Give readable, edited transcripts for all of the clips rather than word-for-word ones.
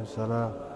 Waalaikumsalam.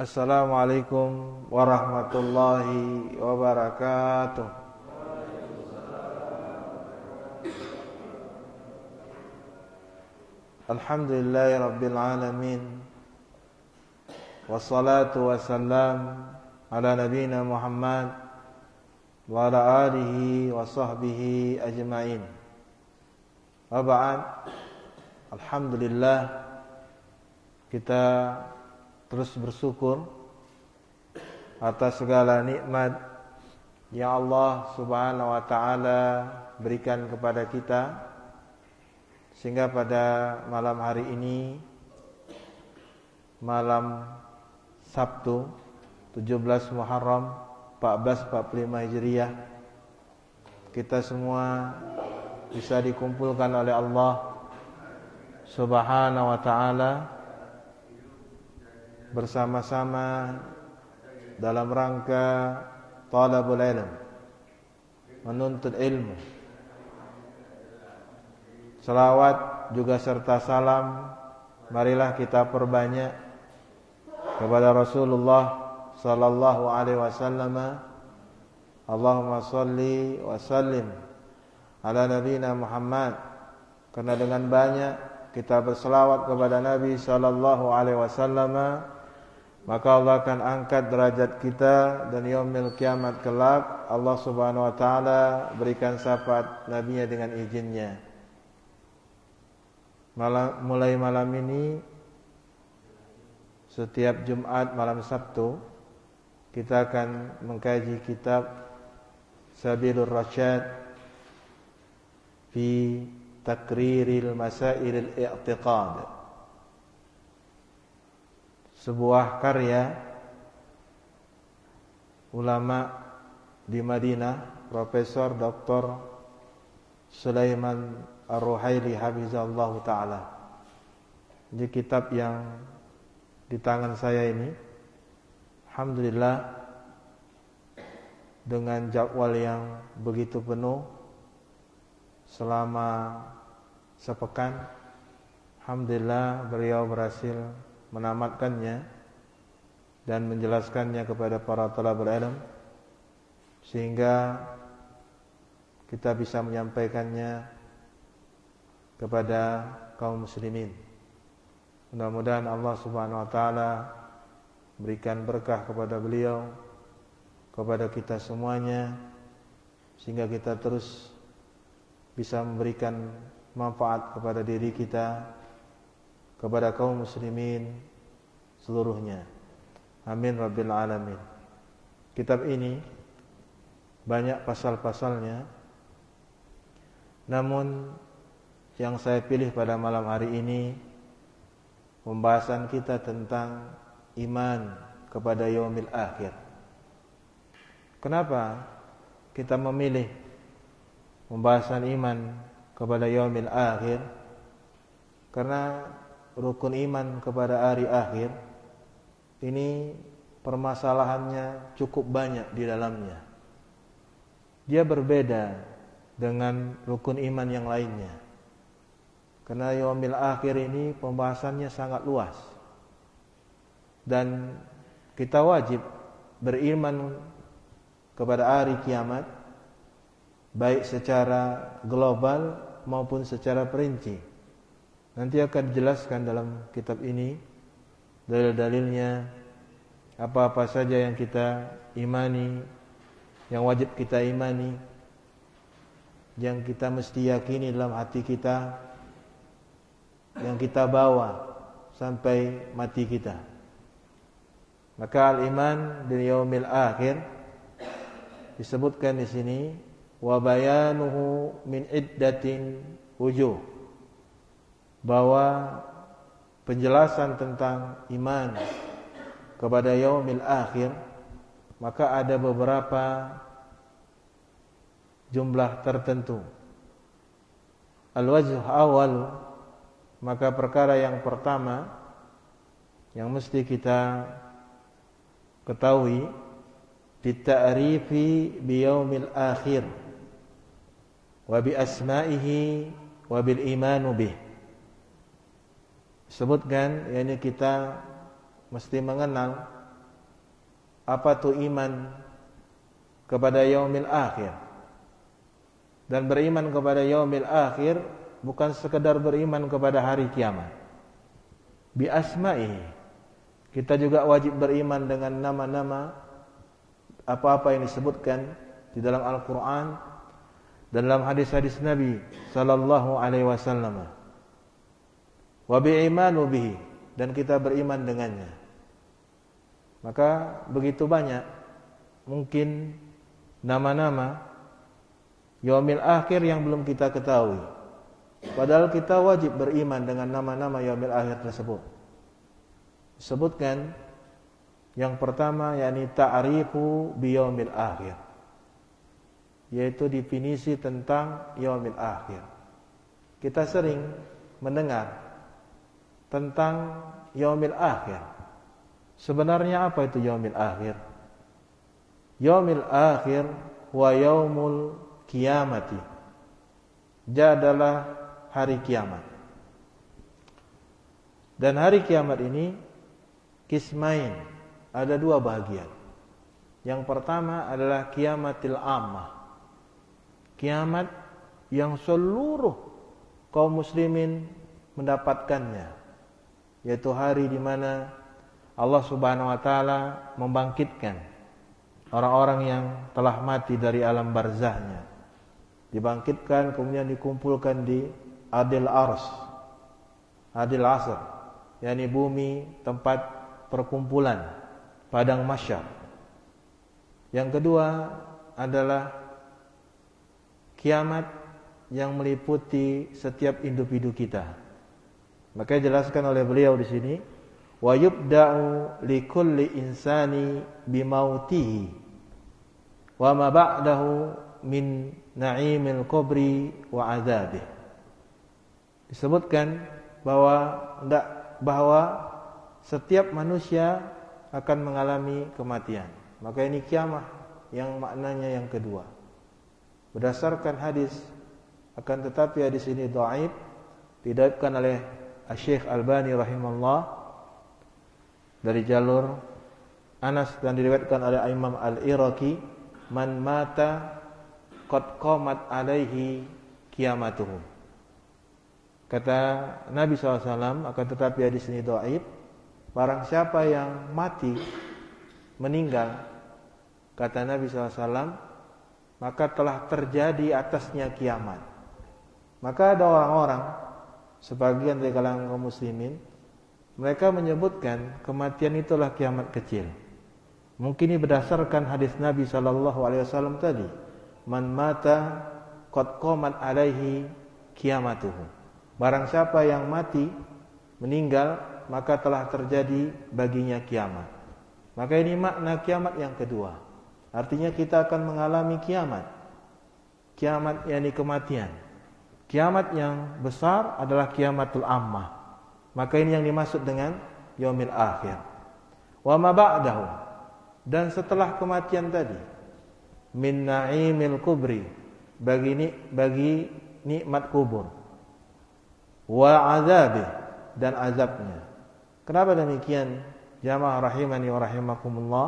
Assalamualaikum warahmatullahi wabarakatuh. Alhamdulillahi rabbil alamin. Wassalatu wassalam ala nabiyina Muhammad wa ala alihi wa sahbihi ajma'in. Wa ba'd. Alhamdulillah, kita terus bersyukur atas segala nikmat yang Allah Subhanahu wa taala berikan kepada kita, sehingga pada malam hari ini, malam Sabtu 17 Muharram 1445 Hijriah, kita semua bisa dikumpulkan oleh Allah Subhanahu wa taala bersama-sama dalam rangka talabul ilm, menuntut ilmu. Selawat juga serta salam marilah kita perbanyak kepada Rasulullah sallallahu alaihi wasallam. Allahumma shalli wa sallim ala nabiyina Muhammad. Karena dengan banyak kita berselawat kepada Nabi sallallahu alaihi wasallam, maka Allah akan angkat derajat kita, dan yaumil kiamat kelak Allah Subhanahu wa taala berikan syafaat nabinya dengan izinnya. Mulai malam ini, setiap Jumat malam Sabtu, kita akan mengkaji kitab Sabilur Rasyad fi Takriril Masailil I'tiqad, sebuah karya ulama di Madinah, Profesor Dr. Sulaiman Ar-Ruhaili hafizahullah ta'ala. Jadi kitab yang di tangan saya ini, alhamdulillah, dengan jadwal yang begitu penuh selama sepekan, alhamdulillah beliau berhasil menamatkannya dan menjelaskannya kepada para thalabul ilm, sehingga kita bisa menyampaikannya kepada kaum muslimin. Mudah-mudahan Allah Subhanahu wa taala berikan berkah kepada beliau, kepada kita semuanya, sehingga kita terus bisa memberikan manfaat kepada diri kita, kepada kaum muslimin seluruhnya. Amin rabbil alamin. Kitab ini banyak pasal-pasalnya, namun yang saya pilih pada malam hari ini, pembahasan kita tentang iman kepada yaumil akhir. Kenapa kita memilih pembahasan iman kepada yaumil akhir? Karena rukun iman kepada hari akhir ini permasalahannya cukup banyak di dalamnya. Dia berbeda dengan rukun iman yang lainnya, karena yaumil akhir ini pembahasannya sangat luas, dan kita wajib beriman kepada hari kiamat, baik secara global maupun secara perinci. Nanti akan dijelaskan dalam kitab ini dalil-dalilnya, apa-apa saja yang kita imani, yang wajib kita imani, yang kita mesti yakini dalam hati kita, yang kita bawa sampai mati kita. Maka al-iman bil yaumil akhir disebutkan di sini, wa bayanuhu min iddatin wujuh, bahwa penjelasan tentang iman kepada yaumil akhir maka ada beberapa jumlah tertentu. Al-wajh awal, maka perkara yang pertama yang mesti kita ketahui, dita'rifi biyaumil akhir wa bi asma'ihi wa bil imanu bih. Sebutkan, yakni kita mesti mengenal apa itu iman kepada yaumil akhir. Dan beriman kepada yaumil akhir bukan sekedar beriman kepada hari kiamat. Bi asma'ihi, kita juga wajib beriman dengan nama-nama apa-apa yang disebutkan di dalam Al-Quran dan dalam hadis-hadis Nabi sallallahu alaihi wasallam. Wa bi'imanu bihi, dan kita beriman dengannya. Maka begitu banyak mungkin nama-nama yaumil akhir yang belum kita ketahui, padahal kita wajib beriman dengan nama-nama yaumil akhir tersebut. Disebutkan yang pertama, yakni ta'rifu biyaumil akhir, yaitu definisi tentang yaumil akhir. Kita sering mendengar tentang yaumil akhir. Sebenarnya apa itu yaumil akhir? Yaumil akhir wa yaumul kiamati, dia adalah hari kiamat. Dan hari kiamat ini kismain, ada dua bagian. Yang pertama adalah kiamatil ammah, kiamat yang seluruh kaum muslimin mendapatkannya, yaitu hari di mana Allah Subhanahu wa taala membangkitkan orang-orang yang telah mati dari alam barzahnya. Dibangkitkan kemudian dikumpulkan di Adil Ars, Adil Asr, yakni bumi tempat perkumpulan, padang mahsyar. Yang kedua adalah kiamat yang meliputi setiap individu kita. Maka dijelaskan oleh beliau di sini, wa yubda'u likulli insani bimautihi wa ma ba'dahu min na'imil qabri wa azabih. Disebutkan bahwa setiap manusia akan mengalami kematian. Maka ini kiamat yang maknanya yang kedua. Berdasarkan hadis, akan tetapi hadis ini dhaif, diriwayatkan oleh Syekh Albani rahimahullah dari jalur Anas dan diriwayatkan oleh Imam Al-Iraqi, man mata qad qamat alaihi kiamatuhu. Kata Nabi SAW, akan tetapi hadis ini dhaif, barang siapa yang mati, meninggal, kata Nabi SAW, maka telah terjadi atasnya kiamat. Maka ada orang-orang, sebagian dari kalangan kaum muslimin, mereka menyebutkan kematian itulah kiamat kecil. Mungkin ini berdasarkan hadis Nabi SAW tadi, man mata qad qamat alaihi kiamatuhu. Barang siapa yang mati, meninggal, maka telah terjadi baginya kiamat. Maka ini makna kiamat yang kedua. Artinya kita akan mengalami kiamat. Kiamat yakni kematian. Kiamat yang besar adalah kiamatul ammah. Maka ini yang dimaksud dengan yaumil akhir. Wa ma ba'dahu, dan setelah kematian tadi, min na'imil kubri, bagi nikmat kubur, wa azabih, dan azabnya. Kenapa demikian Jamaah rahimani wa rahimakumullah,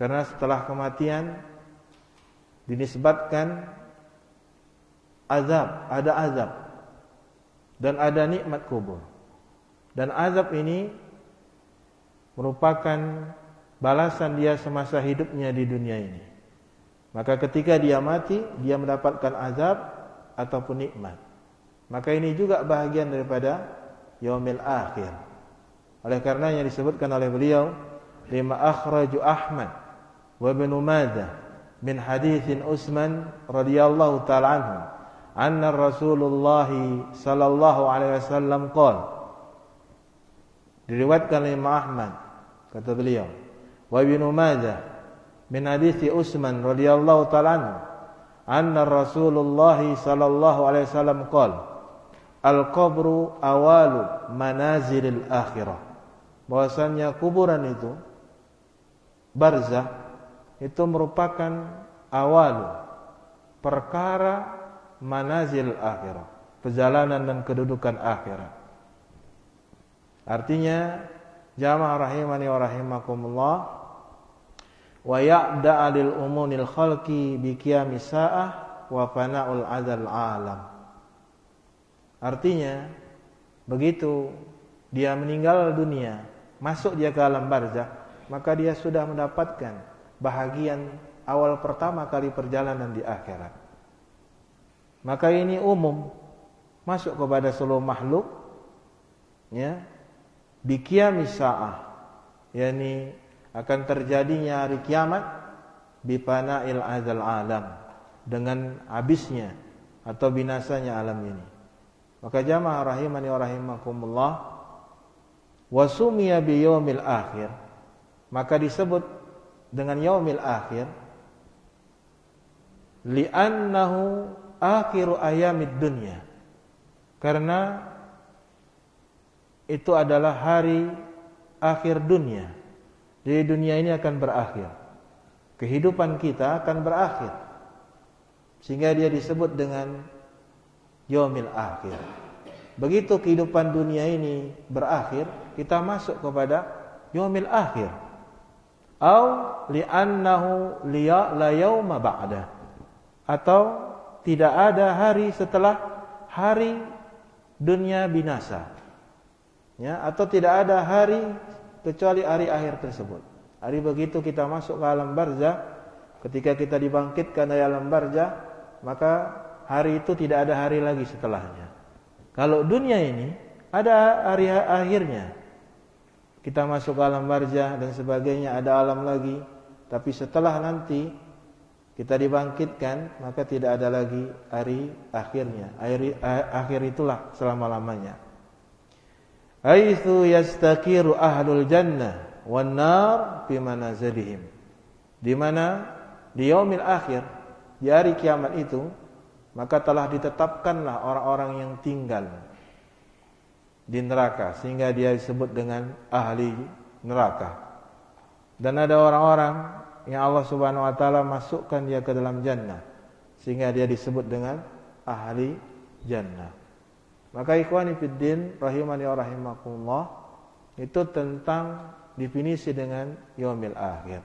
karena setelah kematian dinisbatkan azab, ada azab dan ada nikmat kubur. Dan azab ini merupakan balasan dia semasa hidupnya di dunia ini. Maka ketika dia mati, dia mendapatkan azab ataupun nikmat. Maka ini juga bahagian daripada yaumil akhir. Oleh karenanya disebutkan oleh beliau, lima akhraju Ahmad wa Ibnu Majah min haditsin Utsman radhiyallahu ta'ala anhu anna Rasulullah sallallahu alaihi wasallam qala. Diriwayatkan oleh Imam Ahmad, kata beliau, wa Ibnu Majah min hadits Utsman radhiyallahu ta'ala anhu anna Rasulullah sallallahu alaihi wasallam qala al-qabru awalu manazilil akhirah. Bahwasanya kuburan itu, barzakh itu merupakan awal perkara manazil akhirah, perjalanan dan kedudukan akhirat. Artinya jamaah rahimani wa rahimakumullah, wa ya'da'a lil umunil khalqi bi qiyamis sa'ah wa fana'ul adzal alam. Artinya begitu dia meninggal dunia, masuk dia ke alam barzakh, maka dia sudah mendapatkan bahagian awal pertama kali perjalanan di akhirat. Maka ini umum, masuk kepada seluruh makhluk, ya, bi qiyamis sa'ah, yakni akan terjadinya hari kiamat, bi fana'il adzal alam, dengan habisnya atau binasanya alam ini. Maka jamaah rahimani wa rahimakumullah, wasumiya bi yaumil akhir, maka disebut dengan yaumil akhir li'annahu akhiru ayamid dunya, karena itu adalah hari akhir dunia. Jadi dunia ini akan berakhir, kehidupan kita akan berakhir, sehingga dia disebut dengan yaumil akhir. Begitu kehidupan dunia ini berakhir, kita masuk kepada yaumil akhir. Au li'annahu la yauma ba'da, atau tidak ada hari setelah hari dunia binasa, ya, atau tidak ada hari kecuali hari akhir tersebut. Hari begitu kita masuk ke alam barzakh, ketika kita dibangkitkan dari alam barzakh, maka hari itu tidak ada hari lagi setelahnya. Kalau dunia ini ada hari akhirnya, kita masuk ke alam barzakh dan sebagainya, ada alam lagi. Tapi setelah nanti kita dibangkitkan, maka tidak ada lagi hari akhirnya. Akhir itulah selama-lamanya. Haitsu yastaqiru ahlul jannah wan nar fi manazilihim. Di mana di yaumil akhir, di hari kiamat itu, maka telah ditetapkanlah orang-orang yang tinggal di neraka, sehingga dia disebut dengan ahli neraka. Dan ada orang-orang yang Allah Subhanahu wa taala masukkan dia ke dalam jannah, sehingga dia disebut dengan ahli jannah. Maka ikhwani fiddin rahimani wa rahimakumullah, itu tentang definisi dengan yaumil akhir.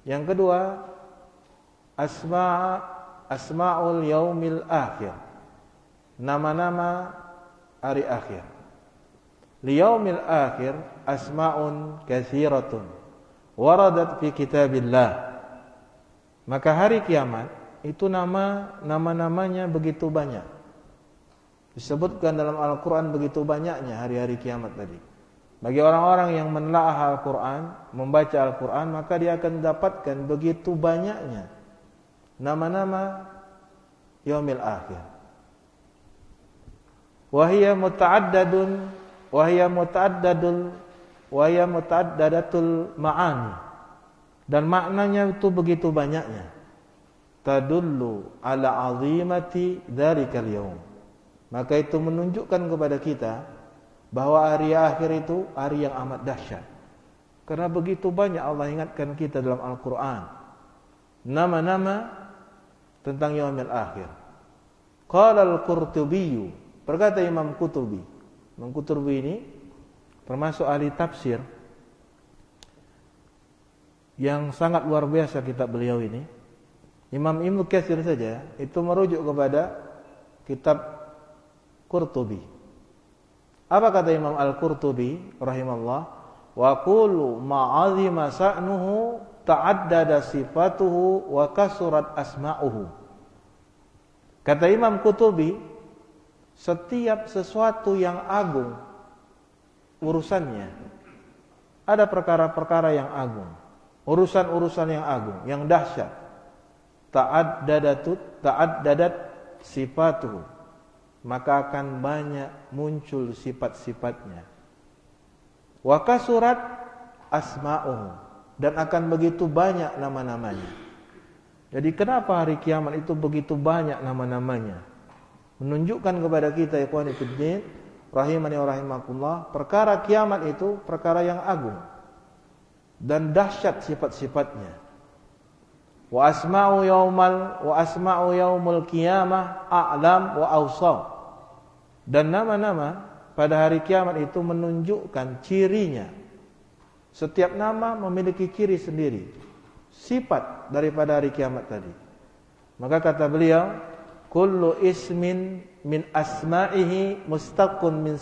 Yang kedua, asma'ul yaumil akhir, nama-nama hari akhir. Liyaumil akhir asma'un katsiratun waradat fi kitabillah. Maka hari kiamat itu nama-namanya begitu banyak, disebutkan dalam Al-Quran begitu banyaknya hari-hari kiamat tadi. Bagi orang-orang yang menelaah Al-Quran, membaca Al-Quran, maka dia akan mendapatkan begitu banyaknya nama-nama yaumil akhir. Wahia muta'addadatul ma'ani, dan maknanya itu begitu banyaknya. Tadullu ala azimati dzalikal yaum, maka itu menunjukkan kepada kita bahwa hari akhir itu hari yang amat dahsyat. Karena begitu banyak Allah ingatkan kita dalam Al-Quran nama-nama tentang yaumil akhir. Qala al-Qurtubi, berkata Imam Qurtubi. Imam Qurtubi ini termasuk ahli tafsir yang sangat luar biasa kitab beliau ini. Imam Ibnu Katsir saja itu merujuk kepada kitab Qurtubi. Apa kata Imam Al-Qurtubi rahimahullah? Wa qulu ma'azima sa'nuhu ta'addada sifatuhu wa kasurat asma'uhu. Kata Imam Qurtubi, setiap sesuatu yang agung urusannya, ada perkara-perkara yang agung, urusan-urusan yang agung, yang dahsyat. Ta'addadat sifatuhu, maka akan banyak muncul sifat-sifatnya. Wa kasurat asma'uhu, dan akan begitu banyak nama-namanya. Jadi kenapa hari kiamat itu begitu banyak nama-namanya? Menunjukkan kepada kita ikhwani fiddin rahimani wa rahimakumullah, perkara kiamat itu perkara yang agung dan dahsyat sifat-sifatnya. Wa asma'u yaumul qiyamah a'lam wa awsam. Dan nama-nama pada hari kiamat itu menunjukkan cirinya. Setiap nama memiliki ciri sendiri, sifat daripada hari kiamat tadi. Maka kata beliau, kullu ismin min asma'ihi mustaqun min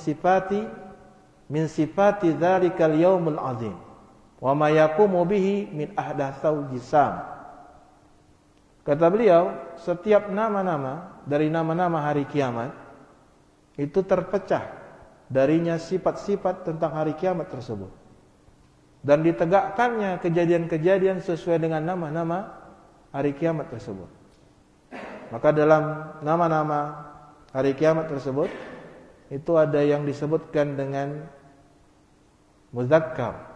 sifati dzalikal yaumul azim wa ma yaqumu bihi min ahdatsal jisam. Kata beliau, setiap nama-nama dari nama-nama hari kiamat itu terpecah darinya sifat-sifat tentang hari kiamat tersebut, dan ditegakkannya kejadian-kejadian sesuai dengan nama-nama hari kiamat tersebut. Maka dalam nama-nama hari kiamat tersebut itu ada yang disebutkan dengan muzakkar,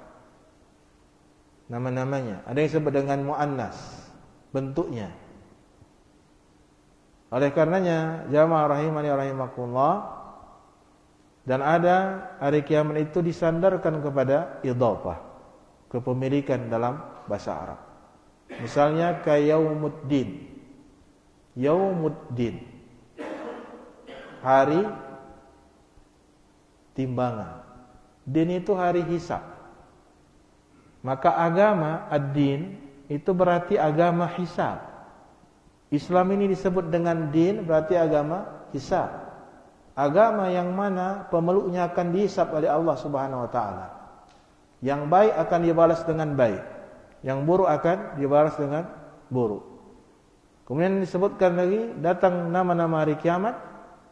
nama-namanya, ada yang disebut dengan muannas, bentuknya. Oleh karenanya jamaah rahimani rahimakumullah, dan ada hari kiamat itu disandarkan kepada idhafah, kepemilikan dalam bahasa Arab. Misalnya kayaumuddin, yaumuddin, hari timbangan. Din itu hari hisab. Maka agama ad-din itu berarti agama hisab. Islam ini disebut dengan din, berarti agama hisab. Agama yang mana pemeluknya akan dihisab oleh Allah Subhanahu wa taala. Yang baik akan dibalas dengan baik, yang buruk akan dibalas dengan buruk. Kemudian disebutkan lagi datang nama-nama hari kiamat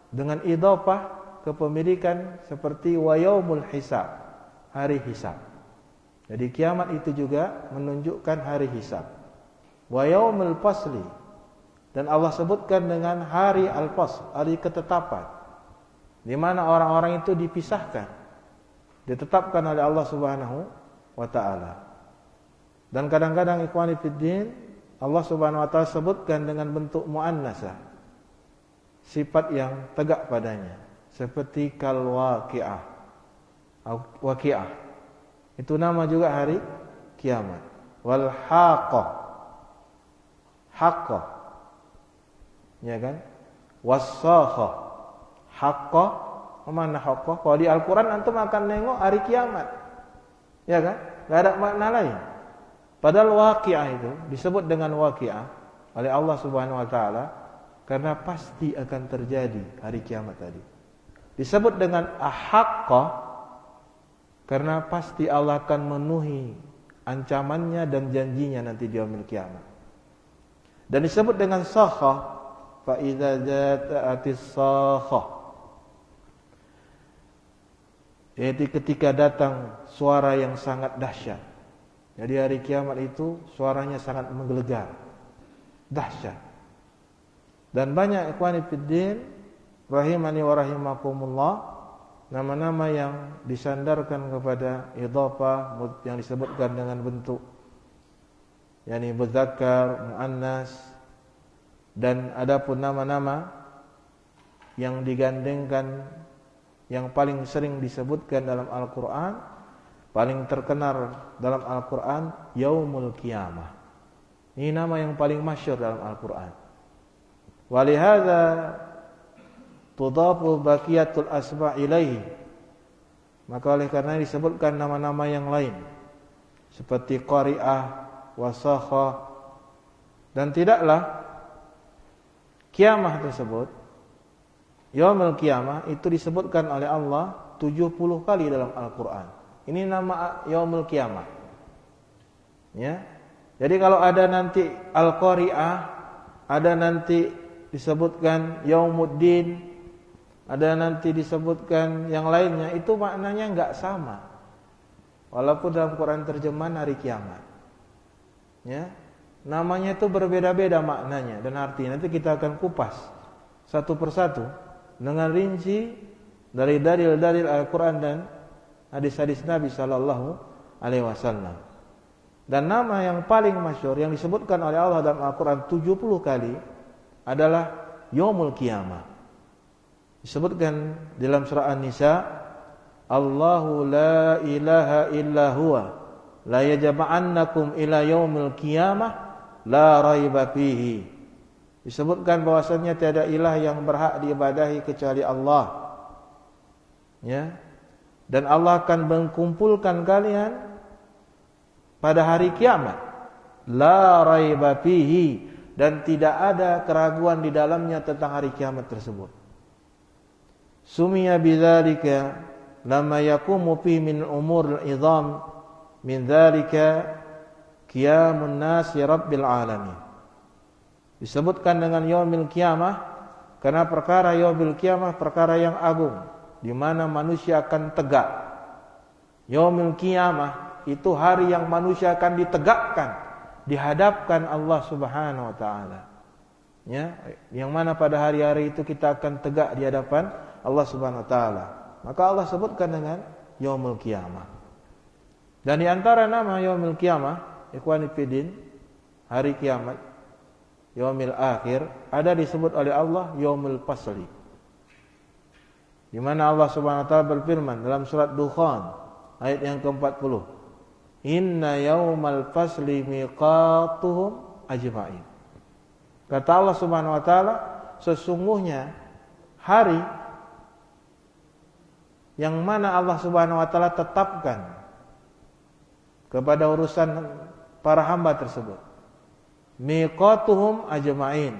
dengan idhafah kepemilikan seperti wa yaumul hisab, hari hisab. Jadi kiamat itu juga menunjukkan hari hisab. Wa yaumul fasli, dan Allah sebutkan dengan hari al-fasl, hari ketetapan, di mana orang-orang itu dipisahkan, ditetapkan oleh Allah Subhanahu wa taala. Dan kadang-kadang ikhwani fiddin, Allah Subhanahu wa taala sebutkan dengan bentuk muannasah, sifat yang tegak padanya, seperti kal waqi'ah. Waqi'ah itu nama juga hari kiamat. Wal haqqah, haqqah, ya kan? Was-sakhah, haqqah, mana haqqah? Kalau di Al-Qur'an antum akan nengok hari kiamat, ya kan? Enggak ada makna lain. Padahal waqi'ah itu disebut dengan waqi'ah oleh Allah Subhanahu wa taala karena pasti akan terjadi hari kiamat tadi. Disebut dengan haqqah karena pasti Allah akan memenuhi ancamannya dan janjinya nanti di yaumil kiamat. Dan disebut dengan sakhah, fa idza ja'atis sakhah, yaitu ketika datang suara yang sangat dahsyat. Jadi hari kiamat itu suaranya sangat menggelegar, dahsyat. Dan banyak ikhwani fiddin rahimani wa rahimakumullah, nama-nama yang disandarkan kepada idhafah yang disebutkan dengan bentuk yakni muzakkar, muannas. Dan adapun nama-nama yang digandengkan yang paling sering disebutkan dalam Al-Qur'an, paling terkenal dalam Al-Qur'an, yaumul qiyamah. Ini nama yang paling masyhur dalam Al-Qur'an. Walihada tudhafu baqiyatul asma' ilaihi. Maka oleh karena disebutkan nama-nama yang lain seperti qari'ah, wasakhah. Dan tidaklah kiamah tersebut, yaumul kiamah itu disebutkan oleh Allah 70 kali dalam Al-Quran. Ini nama yaumul kiamah. Ya. Jadi kalau ada nanti Al-Qari'ah, ada nanti disebutkan Yaumuddin, ada nanti disebutkan yang lainnya, itu maknanya enggak sama. Walaupun dalam Quran terjemahan hari kiamat. Ya. Namanya itu berbeda-beda maknanya dan artinya. Nanti kita akan kupas satu persatu dengan rinci dari dalil-dalil Al-Quran dan hadis-hadis Nabi Sallallahu Alaihi Wasallam. Dan nama yang paling masyhur yang disebutkan oleh Allah dalam Al-Quran 70 kali adalah Yaumul Qiyamah. Disebutkan dalam surah An-Nisa, Allahu la ilaha illa huwa la yajma'annakum ila yaumil qiyamah la raiba fihi. Disebutkan bahwasanya tiada ilah yang berhak diibadahi kecuali Allah. Ya. Dan Allah akan mengumpulkan kalian pada hari kiamat. La raiba fihi, dan tidak ada keraguan di dalamnya tentang hari kiamat tersebut. Sumiya bidzalika lama yaqumu fi min umur al-idham min dzalika qiyamun nasi rabbil alamin. Disebutkan dengan yaumil qiyamah karena perkara yaumil qiyamah perkara yang agung di mana manusia akan tegak. Yaumil qiyamah itu hari yang manusia akan ditegakkan, dihadapkan Allah Subhanahu wa taala. Ya, yang mana pada hari-hari itu kita akan tegak di hadapan Allah Subhanahu wa taala. Maka Allah sebutkan dengan yaumul qiyamah. Dan di antara nama yaumil qiyamah, ikhwani fillah, hari kiamat, yaumil akhir, ada disebut oleh Allah yaumul fasli. Di mana Allah Subhanahu wa taala berfirman dalam surat Dukhan ayat yang ke-40, Inna yaumal fasli miqatuhum ajma'in. Kata Allah Subhanahu wa taala, sesungguhnya hari yang mana Allah Subhanahu wa taala tetapkan kepada urusan para hamba tersebut, miqatuhum ajma'in,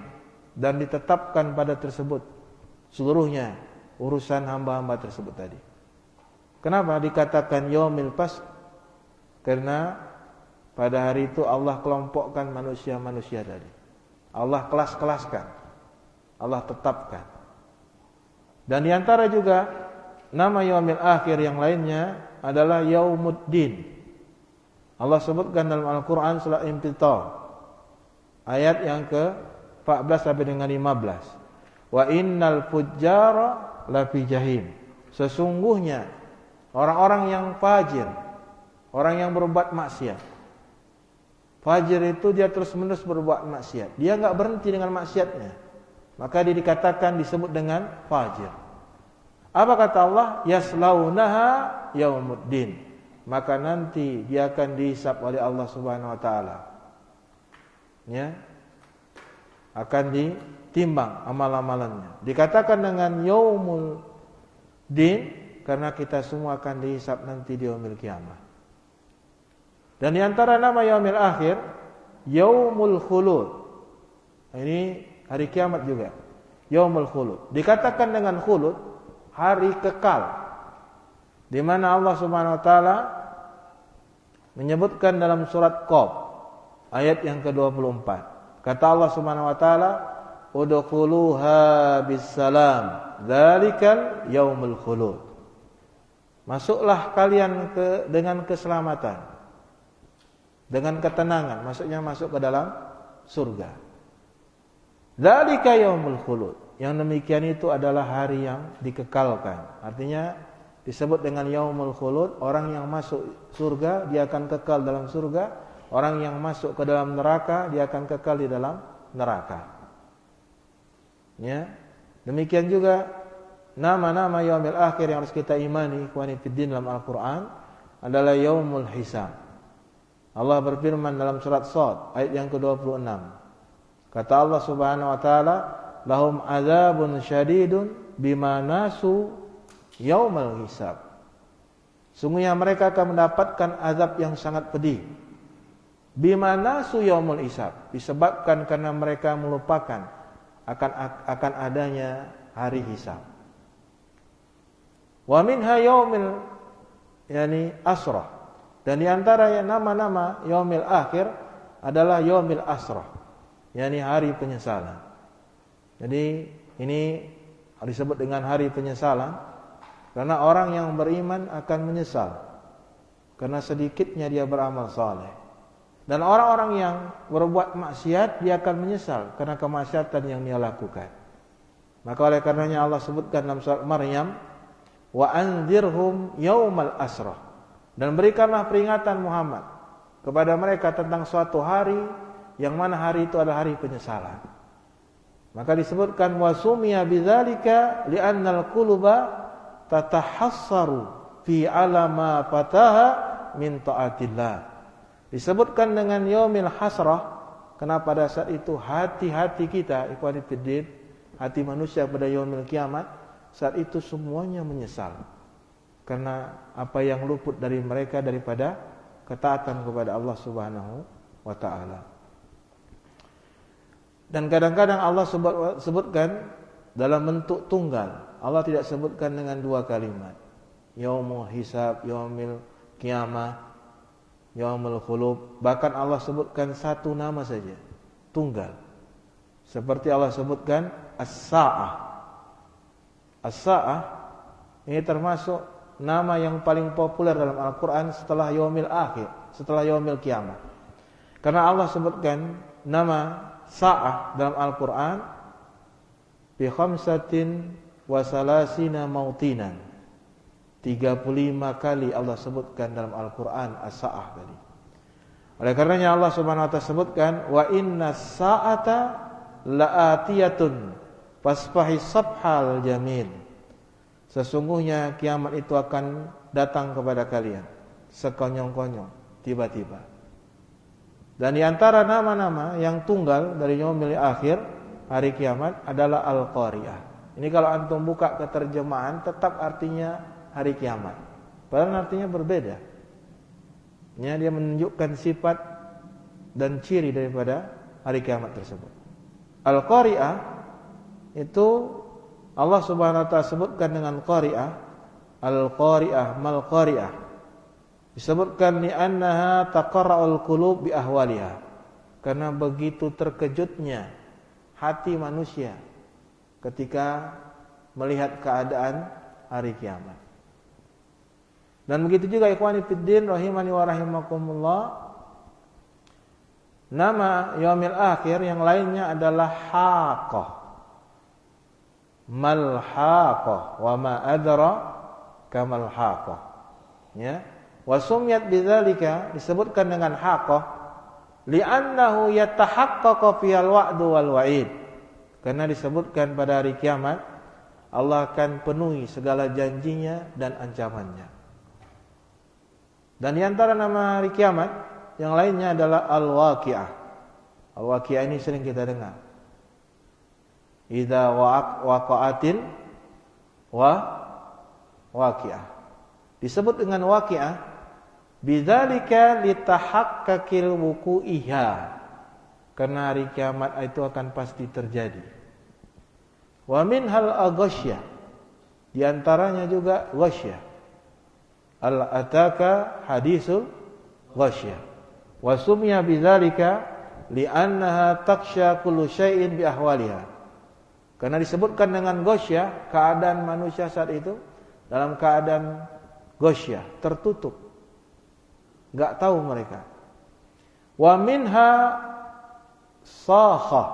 dan ditetapkan pada tersebut seluruhnya urusan hamba-hamba tersebut tadi. Kenapa dikatakan yaumil fasl? Karena pada hari itu Allah kelompokkan manusia-manusia tadi. Allah kelas-kelaskan, Allah tetapkan. Dan di antara juga nama yaumil akhir yang lainnya adalah Yaumuddin. Allah sebutkan dalam Al-Quran surah Infitar ayat yang ke-14 sampai dengan 15. Wa innal fujjara lafi jahim. Sesungguhnya orang-orang yang fajir, orang yang berbuat maksiat. Fajir itu dia terus-menerus berbuat maksiat. Dia enggak berhenti dengan maksiatnya. Maka dia dikatakan disebut dengan fajir. Apa kata Allah? Yaslaunaha yaumuddin. Maka nanti dia akan dihisab oleh Allah Subhanahu wa taala. Ya. Akan ditimbang amal-amalannya. Dikatakan dengan yaumul din karena kita semua akan dihisab nanti di yaumil kiamah. Dan di antara nama yaumil akhir, yaumul khulud. Ini hari kiamat juga. Yaumul khulud. Dikatakan dengan khulud, hari kekal. Di mana Allah Subhanahu wa taala menyebutkan dalam surat Qaf ayat yang ke-24. Kata Allah Subhanahu wa taala, "Udkhuluha bisalam, dzalikal yaumul khulud." Masuklah kalian dengan keselamatan, dengan ketenangan, maksudnya masuk ke dalam surga. Dzalika yaumul khulud. Yang demikian itu adalah hari yang dikekalkan. Artinya disebut dengan yaumul khulud, orang yang masuk surga dia akan kekal dalam surga, orang yang masuk ke dalam neraka dia akan kekal di dalam neraka. Ya. Demikian juga nama-nama yaumil akhir yang harus kita imani ikhwani fiddin dalam Al-Qur'an adalah yaumul hisab. Allah berfirman dalam surat Shad ayat yang ke-26. Kata Allah Subhanahu wa taala, lahum adzabun syadidun bima nasu yaumal hisab. Sungguhnya mereka akan mendapatkan azab yang sangat pedih bima nasu yaumul hisab, disebabkan karena mereka melupakan akan adanya hari hisab. Wa minha yaumil asrah, dan di antara nama-nama yaumil akhir adalah yaumil asrah, hari penyesalan. Jadi ini disebut dengan hari penyesalan karena orang yang beriman akan menyesal karena sedikitnya dia beramal saleh. Dan orang-orang yang berbuat maksiat dia akan menyesal karena kemaksiatan yang dia lakukan. Maka oleh karenanya Allah sebutkan dalam surat Maryam, wa anzirhum yaumal asrah, dan berikanlah peringatan Muhammad kepada mereka tentang suatu hari yang mana hari itu adalah hari penyesalan. Maka disebutkan wasumiya bidzalika li'annal quluba tatahassaru fi alama fataha min taatillah. Disebutkan dengan yaumil hasrah karena pada saat itu hati-hati kita, ikhwani fiddin, hati manusia pada yaumil kiamat, saat itu semuanya menyesal karena apa yang luput dari mereka daripada ketaatan kepada Allah Subhanahu wa taala. Dan kadang-kadang Allah sebutkan dalam bentuk tunggal. Allah tidak sebutkan dengan dua kalimat. Yaumul hisab, yaumil qiyamah, yaumul khulub. Bahkan Allah sebutkan satu nama saja, tunggal. Seperti Allah sebutkan as-sa'ah. As-sa'ah ini termasuk nama yang paling populer dalam Al-Quran setelah yaumil akhir, setelah yaumil qiyamah. Karena Allah sebutkan nama sa'ah dalam Al-Quran bi khamsatin wa salasina mautinan. 35 kali Allah sebutkan dalam Al-Quran as-sa'ah tadi. Oleh karenanya Allah Subhanahu wa taala sebutkan wa inna sa'ata la'atiyatun fasfahi sabhal jamil. Sesungguhnya kiamat itu akan datang kepada kalian sekonyong-konyong, tiba-tiba. Dan di antara nama-nama yang tunggal dari yaumil akhir, hari kiamat, adalah Al-Qari'ah. Ini kalau antum buka keterjemahan tetap artinya hari kiamat, padahal artinya berbeda. Dia menunjukkan sifat dan ciri daripada hari kiamat tersebut. Al-Qari'ah itu Allah Subhanahu wa taala sebutkan dengan Qari'ah, Al-Qari'ah mal Qari'ah. Disebutkan li'annaha taqarra'ul qulub bi ahwaliha, karena begitu terkejutnya hati manusia ketika melihat keadaan hari kiamat. Dan begitu juga ikhwani fiddin rahimani wa rahimakumullah, nama yaumil akhir yang lainnya adalah haqqah. Mal haqqah wa ma adra kamal haqqah. Ya. Wa sumiyat bidzalika, disebutkan dengan haqqah li'annahu yatahaqqaqu fil wa'du wal wa'id. Karena disebutkan pada hari kiamat Allah akan penuhi segala janjinya dan ancamannya. Dan di antara nama hari kiamat yang lainnya adalah Al-Waqi'ah. Al-Waqi'ah ini sering kita dengar. Idza waqa'atil waqi'ah. Disebut dengan waqi'ah bidzalika litahaqqaqil wuqu'iha, karena hari kiamat itu akan pasti terjadi. Wa minhal aghasyah, di antaranya juga ghasyah. Al-ataka hadisul ghasyah. Wa sumya bidzalika li'annaha takhsha kullu syai'in bi ahwaliha. Karena disebutkan dengan ghasyah, keadaan manusia saat itu dalam keadaan ghasyah, tertutup. Enggak tahu mereka. Wa minha sakha.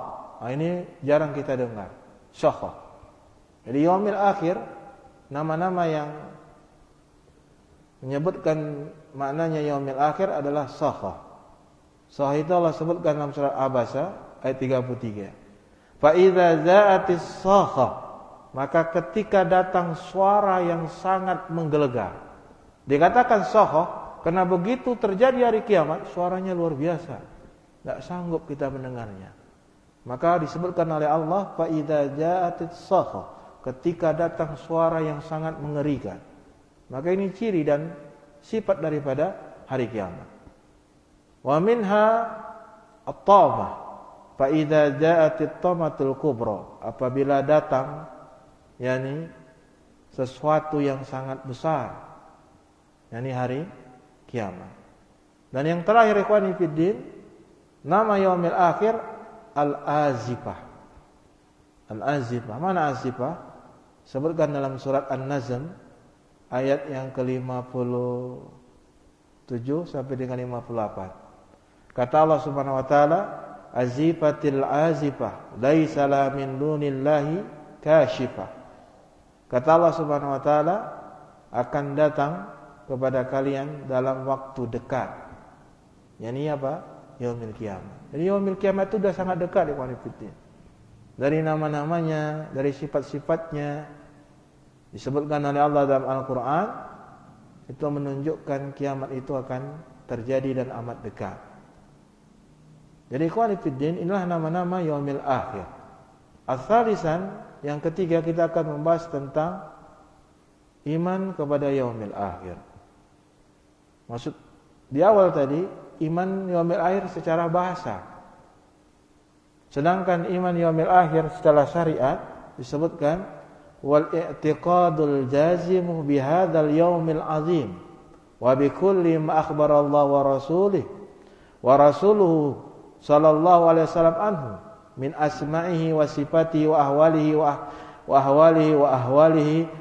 Ini jarang kita dengar. Sakha. Jadi yaumil akhir, nama-nama yang menyebutkan maknanya yaumil akhir adalah sakha. Sakha itu Allah sebutkan dalam surat Abasa ayat 33. Fa idza za'atis sakha, maka ketika datang suara yang sangat menggelegar. Dikatakan sakha karena begitu terjadi hari kiamat, suaranya luar biasa. Tidak sanggup kita mendengarnya. Maka disebutkan oleh Allah, fa idza ja'atis sakha, ketika datang suara yang sangat mengerikan. Maka ini ciri dan sifat daripada hari kiamat. Wa minha at-tamah. Fa idza ja'atit tamatul kubra, apabila datang yakni sesuatu yang sangat besar, yakni hari kiamat. Dan yang terakhir ikhwani fiddin, nama yaumil akhir al-azifah. Al-azifah, mana azifah? Sebutkan dalam surat An-Nazm ayat yang ke-57 sampai dengan 58. Kata Allah Subhanahu wa taala, azifatil azifah, laisa la min dunillahi kashifah. Kata Allah Subhanahu wa taala, akan datang kepada kalian dalam waktu dekat. Yani apa? Yaumil kiamat. Jadi yaumil kiamat itu sudah sangat dekat ikhwan fillah. Dari nama-namanya, dari sifat-sifatnya disebutkan oleh Allah dalam Al-Qur'an, itu menunjukkan kiamat itu akan terjadi dan amat dekat. Jadi ikhwan fillah, inilah nama-nama yaumil akhir. As-salisan, yang ketiga kita akan membahas tentang iman kepada yaumil akhir. Maksud di awal tadi iman yaumil akhir secara bahasa. Sedangkan iman yaumil akhir secara syariat disebutkan wal i'tiqadul jazimu bihadzal yaumil azim wa bikulli ma akhbara Allah wa rasuluhu sallallahu alaihi wasallam anhu min asma'ihi wa sifatihi wa ahwalihi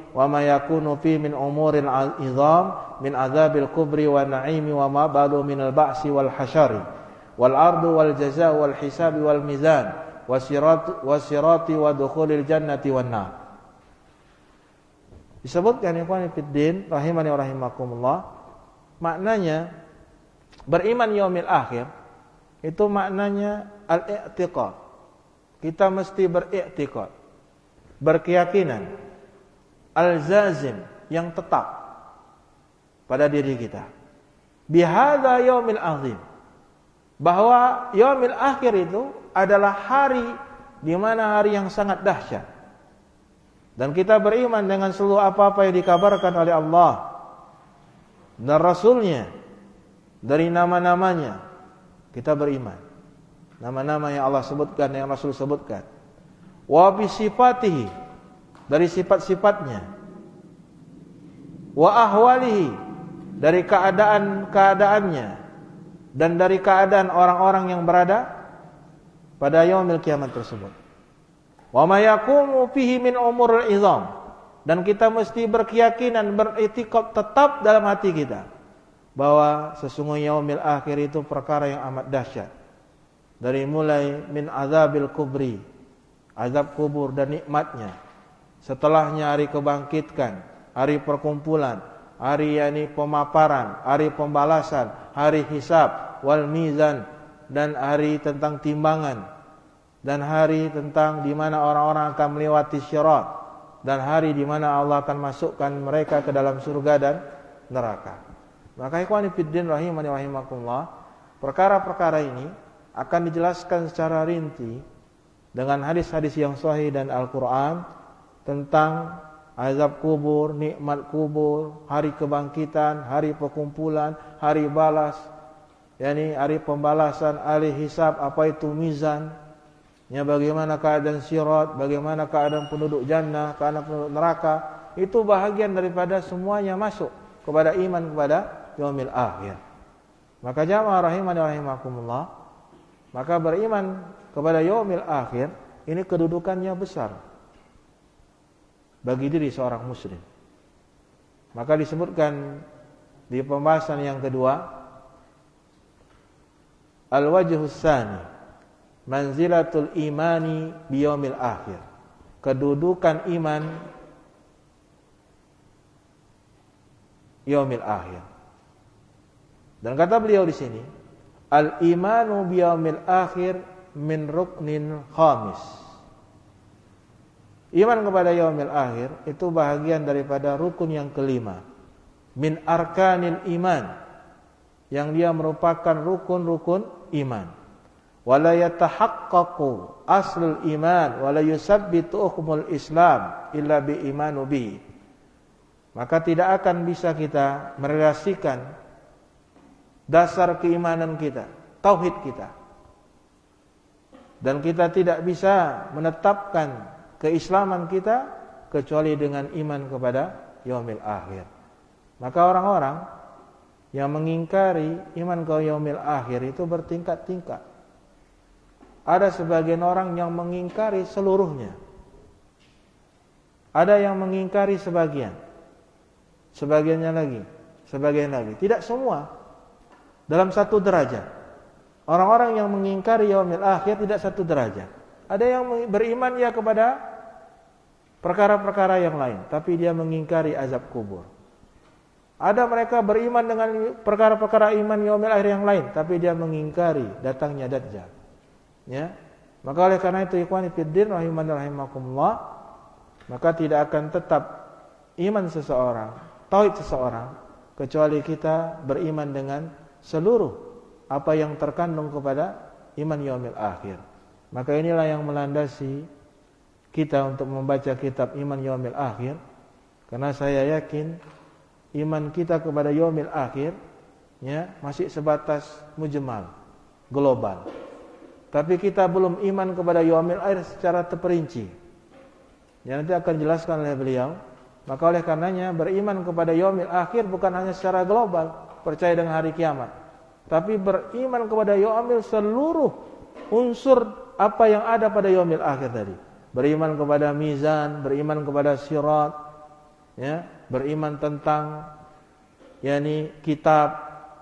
wa ma yakunu fi min umuril izam min azabil kubri wa na'imi wa ma balu min al-ba'si wal hasyari wal ardu wal jazaa wal hisabi wal mizan wasirati wa dukhulil jannati wan nar. Disebutkan ikhwan fillah rahimani wa rahimakumullah, maknanya beriman yaumil akhir itu maknanya al-i'tiqad. Kita mesti beriktikad, berkeyakinan al-zazim, yang tetap pada diri kita. Bihadza yaumil azim, bahwa yaumil akhir itu adalah hari di mana hari yang sangat dahsyat. Dan kita beriman dengan seluruh apa-apa yang dikabarkan oleh Allah dan Rasulnya, dari nama-namanya kita beriman. Nama-nama yang Allah sebutkan, yang Rasul sebutkan. Wa bi sifatihi, dari sifat-sifatnya. Wa ahwalihi, dari keadaan-keadaannya, dan dari keadaan orang-orang yang berada pada yaumil kiamat tersebut. Wa ma yaqumu fihi min umuril izam, dan kita mesti berkeyakinan, beriktikad tetap dalam hati kita bahwa sesungguhnya yaumil akhir itu perkara yang amat dahsyat. Dari mulai min azabil kubri, azab kubur dan nikmatnya, setelahnya hari kebangkitkan, hari perkumpulan, hari yakni pemaparan, hari pembalasan, hari hisab wal mizan, dan hari tentang timbangan, dan hari tentang di mana orang-orang akan melewati syirat, dan hari di mana Allah akan masukkan mereka ke dalam surga dan neraka. Maka ikhwani fiddin rahimani wa rahimakumullah, perkara-perkara ini akan dijelaskan secara rinci dengan hadis-hadis yang sahih dan Al-Quran tentang azab kubur, nikmat kubur, hari kebangkitan, hari perkumpulan, hari balas, yakni hari pembalasan, hari hisab, apa itu mizan, ya, bagaimana keadaan sirat, bagaimana keadaan penduduk jannah, keadaan penduduk neraka. Itu bahagian daripada semuanya masuk kepada iman kepada yaumil akhir. Maka jamaah rahimani wa rahimakumullah, maka beriman kepada yaumil akhir ini kedudukannya besar bagi diri seorang muslim. Maka disebutkan di pembahasan yang kedua, al-wajhus tsani manzilatul imani bi yaumil akhir, kedudukan iman yaumil akhir. Dan kata beliau di sini, al-imanu bi yaumil akhir min ruknin khamis. Iman kepada yaumil akhir itu bahagian daripada rukun yang kelima, min arkanil iman, yang dia merupakan rukun-rukun iman. Wala yatahaqqaqu aslul iman wala yusabbitu hukmul Islam illa bi imanu bihi. Maka tidak akan bisa kita merelasikan dasar keimanan kita, tauhid kita. Dan kita tidak bisa menetapkan keislaman kita kecuali dengan iman kepada yaumil akhir. Maka orang-orang yang mengingkari iman ke yaumil akhir itu bertingkat-tingkat. Ada sebagian orang yang mengingkari seluruhnya. Ada yang mengingkari sebagian. Sebagian lagi. Tidak semua dalam satu derajat. Orang-orang yang mengingkari yaumil akhir tidak satu derajat. Ada yang beriman ya kepada perkara-perkara yang lain, tapi dia mengingkari azab kubur. Ada mereka beriman dengan perkara-perkara iman yaumil akhir yang lain, tapi dia mengingkari datangnya Dajjal. Ya. Maka oleh karena itu ikhwani fiddin rahimani rahimakumullah, maka tidak akan tetap iman seseorang, tauhid seseorang kecuali kita beriman dengan seluruh apa yang terkandung kepada iman yaumil akhir. Maka inilah yang melandasi kita untuk membaca kitab iman yaumil akhir, karena saya yakin iman kita kepada yaumil akhir ya masih sebatas mujmal, global. Tapi kita belum iman kepada yaumil akhir secara terperinci. Yang nanti akan dijelaskan oleh beliau. Maka oleh karenanya beriman kepada yaumil akhir bukan hanya secara global, percaya dengan hari kiamat, tapi beriman kepada yaumil seluruh unsur apa yang ada pada yaumil akhir tadi. Beriman kepada mizan, beriman kepada sirat, ya, beriman tentang kitab,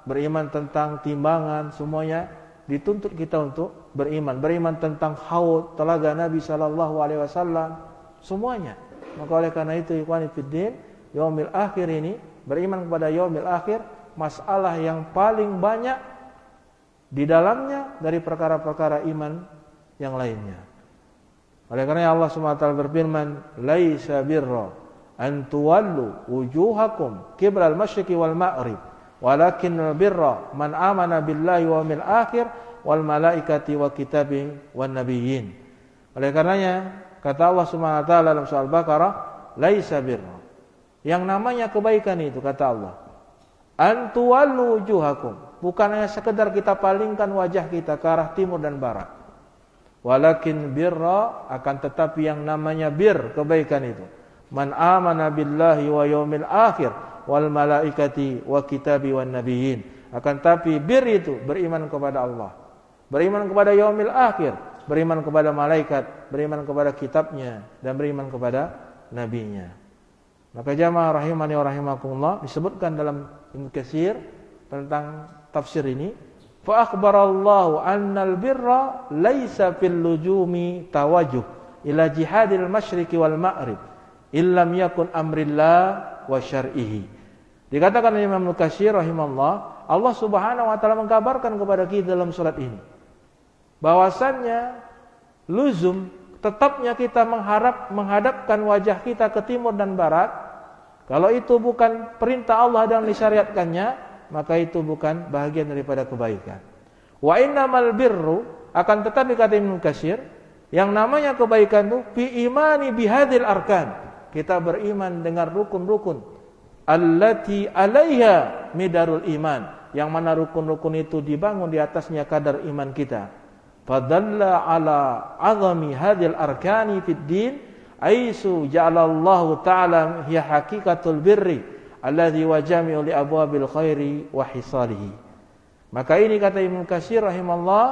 beriman tentang timbangan, semuanya dituntut kita untuk beriman. Beriman tentang haud, telaga Nabi sallallahu alaihi wasallam, semuanya. Maka oleh karena itu ikhwani fiddin, yaumil akhir ini, beriman kepada yaumil akhir, masalah yang paling banyak di dalamnya dari perkara-perkara iman yang lainnya. Oleh karena Allah SWT berfirman, "Laisa birra an tuwallu wujuhakum qibla al-masyriqi wal maghrib, walakinnal birra man amana billahi wal yawmil akhir wal malaikati wa kitabi wan nabiyyin." Oleh karenanya kata Allah SWT dalam surah Al-Baqarah, "Laisa birra." Yang namanya kebaikan itu kata Allah, an tuwallu wujuhakum, bukan hanya sekedar kita palingkan wajah kita ke arah timur dan barat. Walakin birra, akan tetapi yang namanya bir, kebaikan itu, man amana billahi wa yaumil akhir wal malaikati wa kitabi wan nabiyyin. Akan tetapi bir itu beriman kepada Allah, beriman kepada yaumil akhir, beriman kepada malaikat, beriman kepada kitabnya, dan beriman kepada nabinya. Maka jamaah rahimani wa rahimakumullah, disebutkan dalam Ibnu Katsir tentang tafsir ini, fa akhbarallahu annal birra laisa fil lujumi tawajjuh ila jihadil masyriqi wal maghrib illam yakun amrillah wa syar'ihi. Dikatakan oleh Imam Ibnu Katsir rahimahullah, Allah Subhanahu wa taala mengkabarkan kepada kita dalam surat ini bahwasannya luzum, tetapnya kita menghadapkan wajah kita ke timur dan barat, kalau itu bukan perintah Allah dan disyariatkannya, maka itu bukan bahagian daripada kebaikan. Wa innamal birru, akan tetapi kata Ibnu Katsir, yang namanya kebaikan itu fi imani bihadil arkan, kita beriman dengan rukun-rukun allati alaiha midarul iman, yang mana rukun-rukun itu dibangun di atasnya kadar iman kita. Fadalla ala azami hadil arkani fid din aisu ja'alallahu ta'ala hiya haqiqatul birri alladzi wa jami'u li abwabil khairi wa hisalihi. Maka ini kata Ibnu Katsir rahimahullah,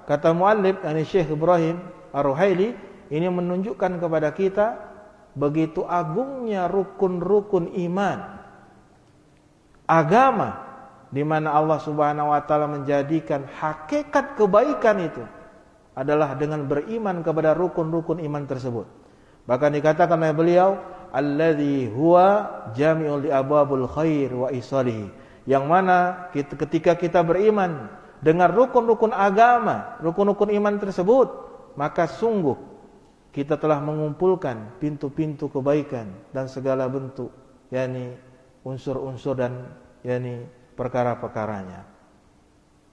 kata muallif yakni Syekh Ibrahim Ar-Ruhaili, ini menunjukkan kepada kita begitu agungnya rukun-rukun iman agama, di mana Allah Subhanahu wa taala menjadikan hakikat kebaikan itu adalah dengan beriman kepada rukun-rukun iman tersebut. Bahkan dikatakan oleh beliau, alladzi huwa jami'ul li abwabul khair wa isalihi, yang mana ketika kita beriman dengan rukun-rukun agama, rukun-rukun iman tersebut, maka sungguh kita telah mengumpulkan pintu-pintu kebaikan dan segala bentuk unsur-unsur dan perkara-perkaranya.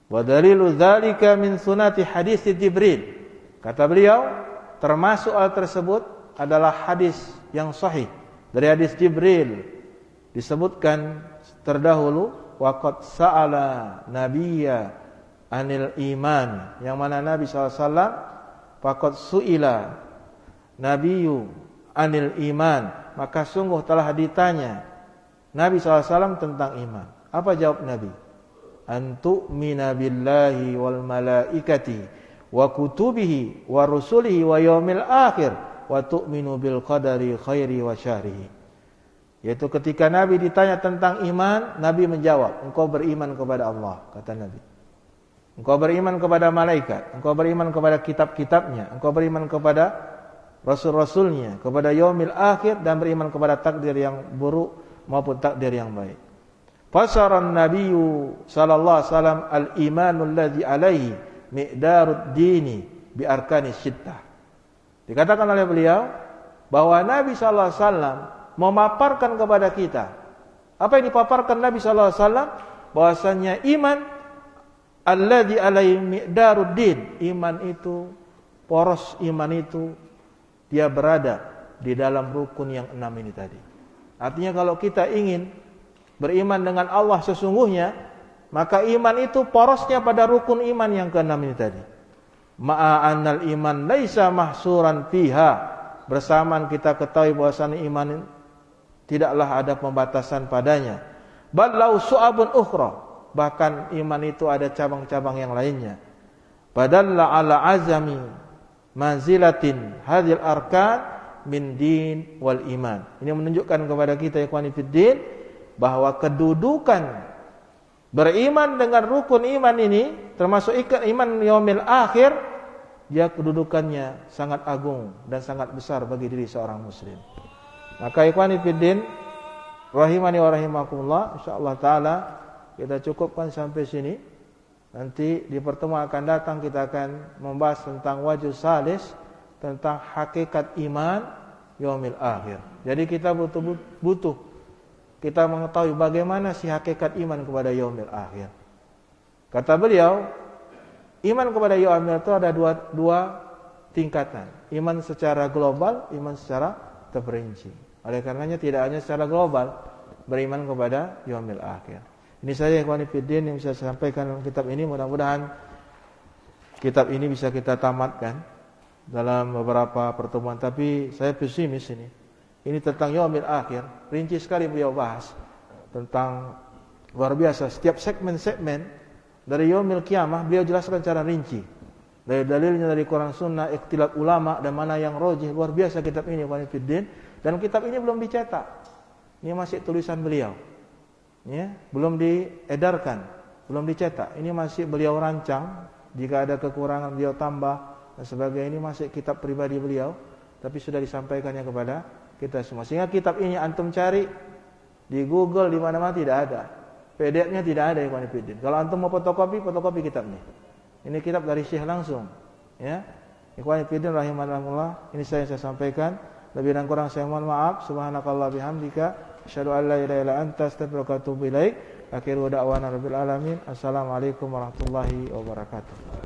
Wa dalilu dzalika min sunati hadis Jibril. Kata beliau, termasuk hal tersebut adalah hadis yang sahih dari hadis Jibril. Disebutkan terdahulu, waqad sa'ala nabiyya anil iman, yang mana Nabi SAW faqad su'ila nabiyyu anil iman, maka sungguh telah ditanya Nabi SAW tentang iman. Apa jawab Nabi? Antu'mina billahi wal malaikati wa kutubihi wa rusulihi wa yaumil akhir wa tu'minu bil qadari khairi wa syarrihi. Yaitu ketika Nabi ditanya tentang iman, Nabi menjawab, engkau beriman kepada Allah, kata Nabi. Engkau beriman kepada malaikat, engkau beriman kepada kitab-kitabnya, engkau beriman kepada rasul-rasulnya, kepada yaumil akhir, dan beriman kepada takdir yang buruk maupun takdir yang baik. Fasaran Nabiyyu sallallahu alaihi wasallam al-imanul ladzi alaihi miqdarud dini bi arkanis sittah. Dikatakan oleh beliau bahwa Nabi sallallahu alaihi wasallam memaparkan kepada kita apa yang dipaparkan Nabi sallallahu alaihi wasallam, bahwasanya iman alladzi alaihi miqdarud din, iman itu poros, iman itu dia berada di dalam rukun yang 6 ini tadi. Artinya kalau kita ingin beriman dengan Allah sesungguhnya, maka iman itu porosnya pada rukun iman yang ke-6 ini tadi. Ma'anal iman laisa mahsuran fiha, bersamaan kita ketahui bahwasanya iman tidaklah ada pembatasan padanya. Bal lau su'abun ukhra, bahkan iman itu ada cabang-cabang yang lainnya. Badalla ala azami manzilatin hadhil arkan min din wal iman. Ini menunjukkan kepada kita ikhwani fiddin bahwa kedudukan beriman dengan rukun iman ini, termasuk iman yaumil akhir, dia kedudukannya sangat agung dan sangat besar bagi diri seorang muslim. Maka ikhwani fiddin rahimani wa rahimakumullah, insyaallah taala kita cukupkan sampai sini. Nanti di pertemuan akan datang kita akan membahas tentang wajh salis, tentang hakikat iman yaumil akhir. Jadi kita butuh kita mengetahui bagaimana sih hakikat iman kepada yaumil akhir. Kata beliau, iman kepada yaumil itu ada dua tingkatan. Iman secara global, iman secara terperinci. Oleh karenanya tidak hanya secara global beriman kepada yaumil akhir. Ini saja ikhwani fiddin yang bisa saya sampaikan dalam kitab ini. Mudah-mudahan kitab ini bisa kita tamatkan dalam beberapa pertemuan. Tapi saya pesimis ini. Ini tentang yaumil akhir. Rinci sekali beliau bahas tentang luar biasa. Setiap segmen-segmen dari yaumil kiamah beliau jelaskan secara rinci. Dari dalilnya dari Quran Sunnah, ikhtilaf ulama, dan mana yang rajih. Luar biasa kitab ini ikhwani fiddin. Dan kitab ini belum dicetak. Ini masih tulisan beliau. Ya, belum diedarkan, belum dicetak. Ini masih beliau rancang. Jika ada kekurangan beliau tambah dan sebagainya. Ini masih kitab pribadi beliau, tapi sudah disampaikannya kepada kita semua. Sehingga kitab ini antum cari di Google di mana-mana tidak ada. PDF-nya tidak ada ikhwan fillah. Kalau antum mau fotokopi kitabnya. Ini kitab dari Syekh langsung. Ya. Ikhwan fillah rahimanallah, ini saya sampaikan. Lebih dan kurang saya mohon maaf. Subhanakallah bihamdika asyhadu an la ilaha illa anta astaghfiruka wa atubu ilaik. Akhiru da'wana rabbil alamin. Assalamualaikum warahmatullahi wabarakatuh.